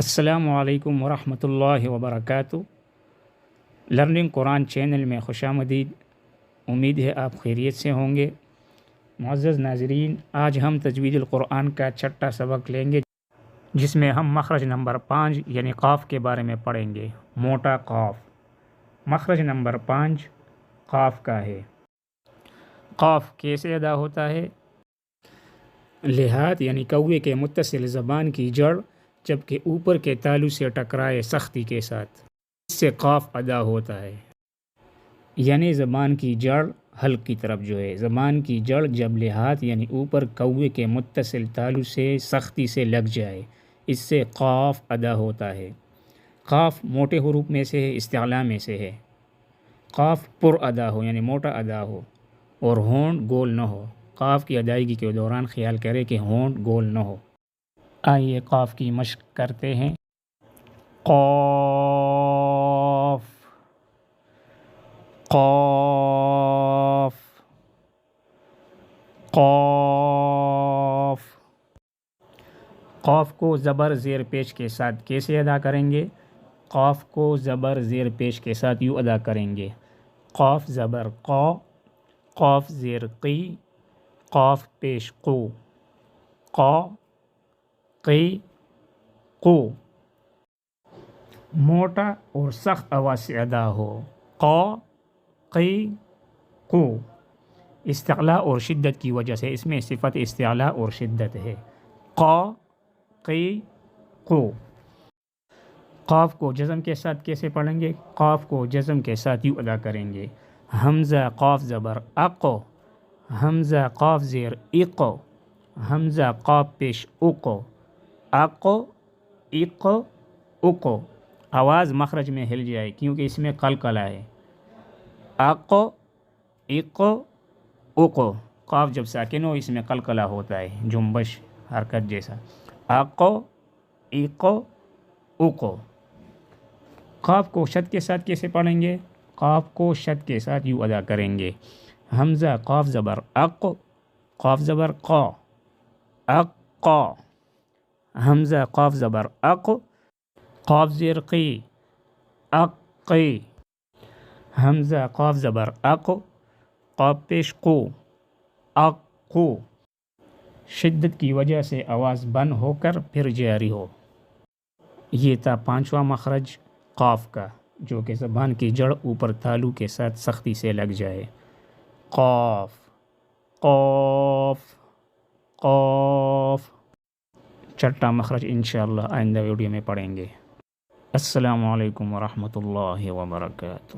السلام علیکم ورحمۃ اللہ وبرکاتہ۔ لرننگ قرآن چینل میں خوش آمدید۔ امید ہے آپ خیریت سے ہوں گے۔ معزز ناظرین، آج ہم تجوید القرآن کا چھٹا سبق لیں گے، جس میں ہم مخرج نمبر 5 یعنی قاف کے بارے میں پڑھیں گے۔ موٹا قاف، مخرج نمبر 5 قاف کا ہے۔ قاف کیسے ادا ہوتا ہے؟ لحاظ یعنی کوے کے متصل زبان کی جڑ جبکہ اوپر کے تالو سے ٹکرائے سختی کے ساتھ، اس سے قاف ادا ہوتا ہے۔ یعنی زبان کی جڑ حلق کی طرف زبان کی جڑ جب لحاظ یعنی اوپر کوے کے متصل تالو سے سختی سے لگ جائے، اس سے قاف ادا ہوتا ہے۔ قاف موٹے حروف میں سے ہے، استعلاء میں سے ہے۔ قاف پر ادا ہو یعنی موٹا ادا ہو اور ہونٹ گول نہ ہو۔ قاف کی ادائیگی کے دوران خیال کرے کہ ہونٹ گول نہ ہو۔ آئیے قاف کی مشق کرتے ہیں۔ قاف قاف قاف۔ قاف کو زبر زیر پیش کے ساتھ کیسے ادا کریں گے؟ قاف کو زبر زیر پیش کے ساتھ یوں ادا کریں گے: قاف زبر قا، قاف زیر قی، قاف پیش قو، قا قی قو۔ موٹا اور سخت آواز سے ادا ہو: قا قی قو۔ استعلاء اور شدت کی وجہ سے اس میں صفت استعلاء اور شدت ہے۔ قا قی قو۔ قاف کو جزم کے ساتھ کیسے پڑھیں گے؟ قاف کو جزم کے ساتھ یوں ادا کریں گے: حمزہ قاف زبر اق، حمزہ قاف زیر اق، حمزہ قاف پیش اق، اق اق اق۔ آواز مخرج میں ہل جائے کیونکہ اس میں قلقلہ ہے۔ اق اق اق۔ قاف جب ساکن ہو اس میں قلقلہ ہوتا ہے، جنبش حرکت جیسا۔ اق اق اق۔ قاف کو شد کے ساتھ کیسے پڑھیں گے؟ قاف کو شد کے ساتھ یوں ادا کریں گے: حمزہ قاف زبر اق، قاف زبر قا، اق قا، حمزہ قاف زبر اق، قاف زیر قی، اق قی، حمزہ قاف زبر اق، قاف پیش قو، اق قو۔ شدت کی وجہ سے آواز بند ہو کر پھر جاری ہو۔ یہ تھا 5واں مخرج قاف کا، جو کہ زبان کی جڑ اوپر تالو کے ساتھ سختی سے لگ جائے۔ قاف قاف قاف۔ چھٹا مخرج انشاءاللہ آئندہ ویڈیو میں پڑھیں گے۔ السلام علیکم ورحمۃ اللہ وبرکاتہ۔